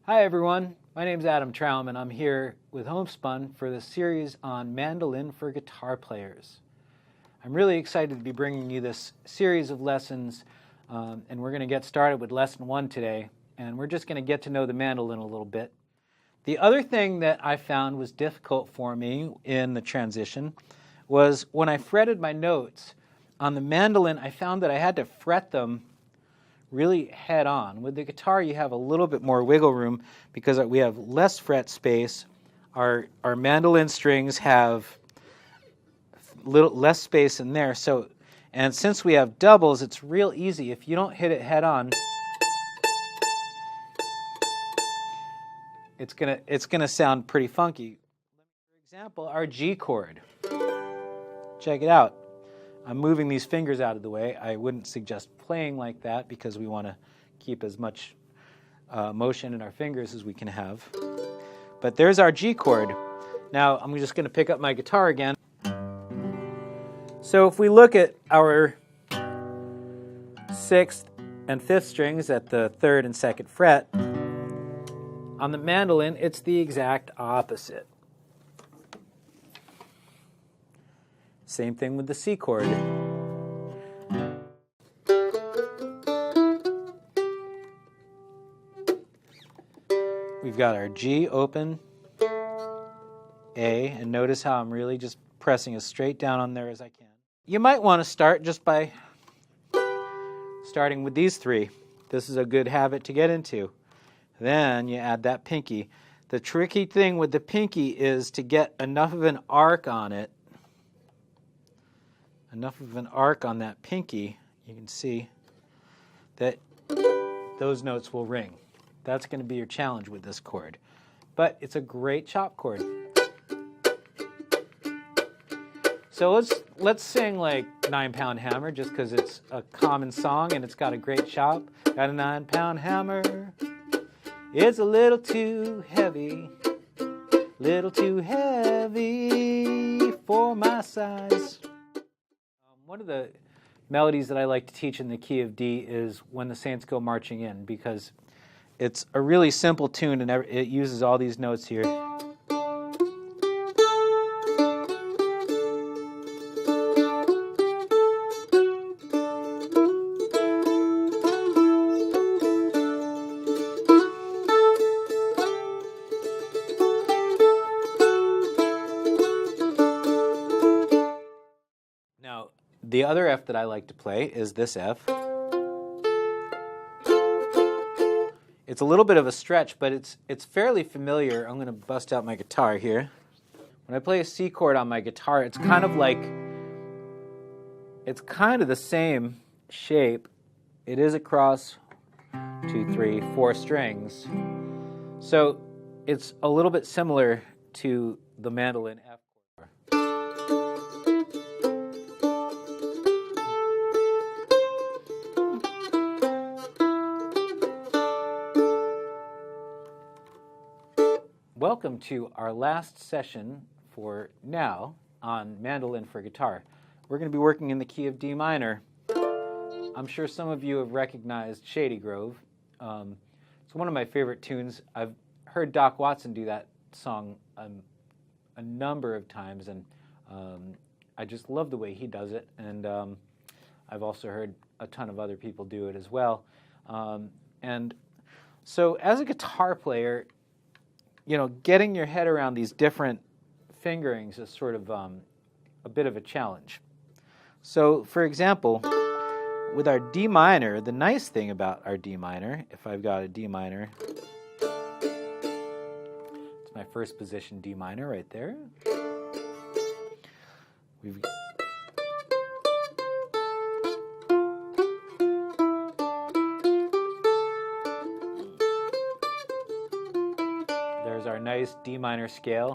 Hi everyone, my name is Adam Traum and I'm here with Homespun for the series on mandolin for guitar players. I'm really excited to be bringing you this series of lessons and we're going to get started with lesson 1 today, and we're just going to get to know the mandolin a little bit. The other thing that I found was difficult for me in the transition was when I fretted my notes on the mandolin. I found that I had to fret them really head on. With the guitar you have a little bit more wiggle room because we have less fret space. Our mandolin strings have little less space in there, and since we have doubles, it's real easy. If you don't hit it head on, it's gonna sound pretty funky. For example, our G chord. Check it out. I'm moving these fingers out of the way. I wouldn't suggest playing like that because we want to keep as much motion in our fingers as we can have. But there's our G chord. Now I'm just going to pick up my guitar again. So if we look at our 6th and 5th strings at the 3rd and 2nd fret, on the mandolin it's the exact opposite. Same thing with the C chord. We've got our G open, A, and notice how I'm really just pressing as straight down on there as I can. You might want to start just by starting with these 3. This is a good habit to get into. Then you add that pinky. The tricky thing with the pinky is to get enough of an arc on it. Enough of an arc on that pinky, you can see that those notes will ring. That's going to be your challenge with this chord. But it's a great chop chord. So let's sing like 9-pound hammer just because it's a common song and it's got a great chop. Got a 9-pound hammer. It's a little too heavy for my size. One of the melodies that I like to teach in the key of D is When the Saints Go Marching In, because it's a really simple tune and it uses all these notes here. Now, the other F that I like to play is this F. It's a little bit of a stretch, but it's fairly familiar. I'm going to bust out my guitar here. When I play a C chord on my guitar, it's kind of the same shape. It is across 2, 3, 4 strings. So it's a little bit similar to the mandolin F chord. Welcome to our last session for now on mandolin for guitar. We're going to be working in the key of D minor. I'm sure some of you have recognized Shady Grove. It's one of my favorite tunes. I've heard Doc Watson do that song a number of times, and I just love the way he does it. And I've also heard a ton of other people do it as well. And so as a guitar player, getting your head around these different fingerings is sort of a bit of a challenge. So, for example, with our D minor, the nice thing about our D minor, if I've got a D minor, it's my first position D minor right there. There's our nice D minor scale.